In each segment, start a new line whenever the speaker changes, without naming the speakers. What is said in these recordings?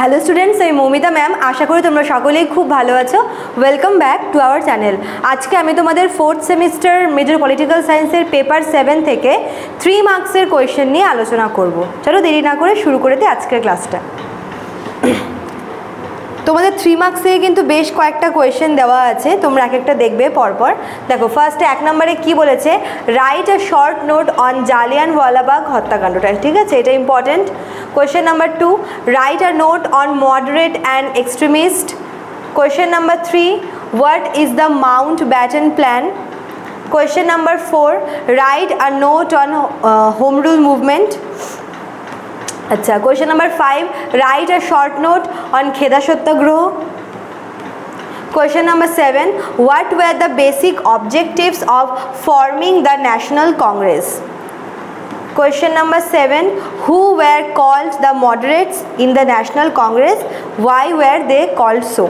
Hello students, আমি Moumita ma'am. আশা করি তোমরা সকলেই খুব ভালো আছো। Welcome back to our channel. আজকে আমি তোমাদের 4th সেমিস্টার মেজর পলিটিক্যাল সায়েন্সের পেপার 7 থেকে 3 মার্কসের কোয়েশ্চেন নিয়ে আলোচনা করব। চলো দেরি না করে শুরু করে দিই আজকের ক্লাসটা। তোমাদের 3 মার্কস থেকে কিন্তু বেশ কয়েকটা কোয়েশ্চেন দেওয়া আছে, তোমরা এক একটা দেখবে পরপর। দেখো, ফার্স্টে 1 নম্বরে কি বলেছে, write a short note on Jallianwala Bagh হত্যাকাণ্ডটা। ঠিক আছে, এটা important. Question number 2, write a note on moderate and extremist. Question number 3, what is the Mountbatten plan. Question number 4, write a note on home rule movement. আচ্ছা, question number 5, write a short note on Kheda satyagraha. Question number 7, what were the basic objectives of forming the National Congress. Question number 7, who were called the moderates in the National Congress? Why were they called so?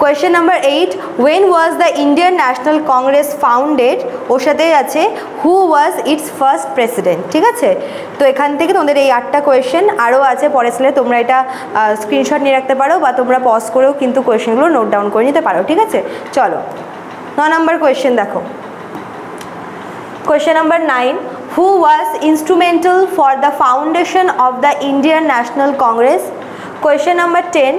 Question number 8, when was the Indian National Congress founded? ওর সাথেই আছে who was its first president. ঠিক আছে, তো এখান থেকে তোমাদের এই 8টা question আরও আছে, পরে স্কুলে তোমরা এটা স্ক্রিনশট নিয়ে রাখতে পারো বা তোমরা পজ করেও কিন্তু কোয়েশ্চেনগুলো নোট ডাউন করে নিতে পারো। ঠিক আছে, চলো 9 নম্বর কোয়েশ্চেন দেখো। Question number 9, who was instrumental for the foundation of the Indian National Congress? Question number 10,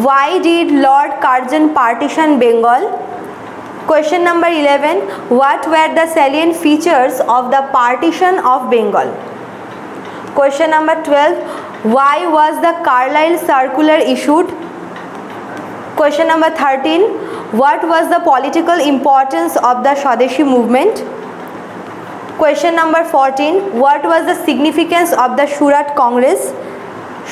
why did Lord Curzon partition Bengal? Question number 11, what were the salient features of the partition of Bengal? Question number 12, why was the Carlisle Circular issued? Question number 13, what was the political importance of the Swadeshi movement? Question number 14, what was the significance of the Surat Congress?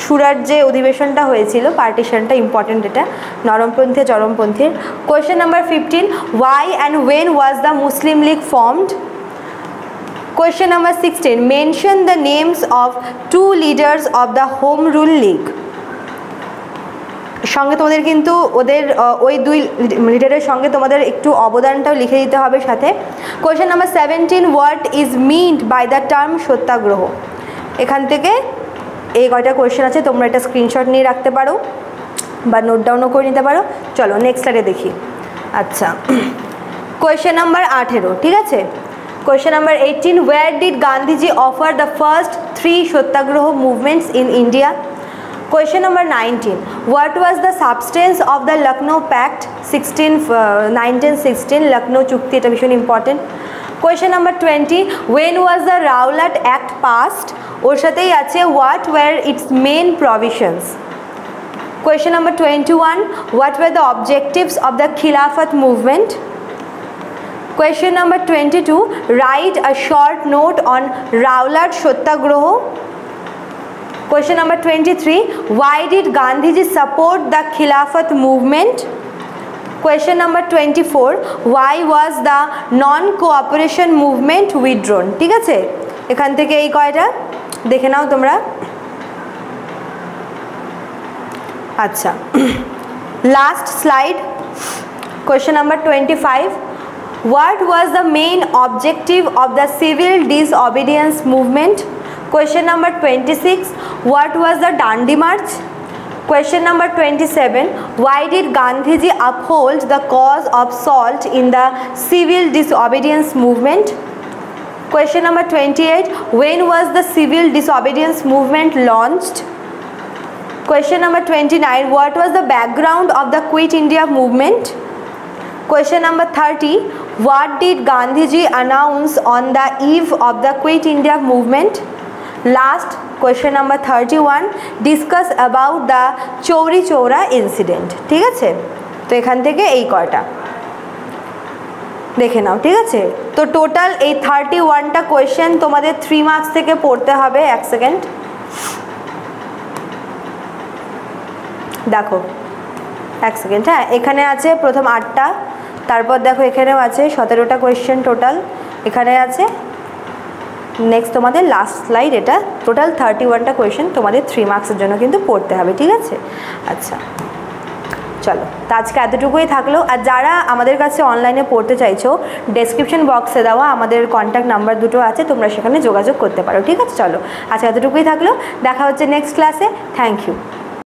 Surat যে অধিবেশনটা হয়েছিল, পার্টিশনটা important, এটা নরমপন্থী চরমপন্থীর। কোয়েশ্চেন নাম্বার 15, why and when was the Muslim League formed? Question number 16, mention the names of 2 leaders of the Home Rule League. সঙ্গে তোমাদের কিন্তু ওদের ওই 2 লিডারের সঙ্গে তোমাদের একটু অবদানটাও লিখে দিতে হবে সাথে। Question number 17, what is meant by the term satyagraha. এখান থেকে এই কয়টা কোয়েশ্চেন আছে, তোমরা এটা স্ক্রিনশট নিয়ে রাখতে পারো বা নোট ডাউনও করে নিতে পারো। চলো নেক্সট স্লাইডে দেখি। আচ্ছা, কোয়েশ্চেন নাম্বার 18, ঠিক আছে। Question number 18, wire did Gandhiji offer the first 3 satyagraha movements in India. Question number 19, what was the substance of the Lucknow Pact 1916 Lucknow চুক্তি, এটা ভীষণ important. Question number 20, when was the Rowlatt Act passed? ওর সাথেই আছে what were its main provisions. Question number 21, what were the objectives of the Khilafat movement? Question number 22, write a short note on Rowlatt Satyagraha. Question number 23, why did Gandhiji support the Khilafat movement? Question number 24, why was the non-cooperation movement withdrawn? ঠিক আছে, এখান থেকে এই কয়টা দেখে নাও তোমরা। আচ্ছা, last slide. Question number 25, what was the main objective of the civil disobedience movement? Question number 26, what was the Dandi March? Question number 27, why did Gandhiji uphold the cause of salt in the civil disobedience movement? Question number 28, when was the civil disobedience movement launched? Question number 29, what was the background of the Quit India movement? Question number 30, what did Gandhiji announce on the eve of the Quit India movement? Last, question number 31, discuss about the Chauri Chaura incident. ঠিক আছে, তো এখান থেকে এই কয়টা দেখে নাও। ঠিক আছে, তো টোটাল এই 31টা কোয়েশ্চেন তোমাদের 3 মার্কস থেকে পড়তে হবে। 1 সেকেন্ড দেখো, 1 সেকেন্ড। হ্যাঁ, এখানে আছে প্রথম 8টা, তারপর দেখো এখানেও আছে 17টা কোয়েশ্চেন টোটাল, এখানে আছে নেক্সট তোমাদের লাস্ট স্লাইড। এটা টোটাল 31টা কোয়েশ্চেন তোমাদের 3 মার্কসের জন্য কিন্তু পড়তে হবে। ঠিক আছে, আচ্ছা চলো, তো আজকে এতটুকুই থাকলো। আর যারা আমাদের কাছে অনলাইনে পড়তে চাইছো, ডেসক্রিপশন বক্সে দেওয়া আমাদের কন্ট্যাক্ট নাম্বার দুটো আছে, তোমরা সেখানে যোগাযোগ করতে পারো। ঠিক আছে, চলো আজকে এতটুকুই থাকলো, দেখা হচ্ছে নেক্সট ক্লাসে। Thank you.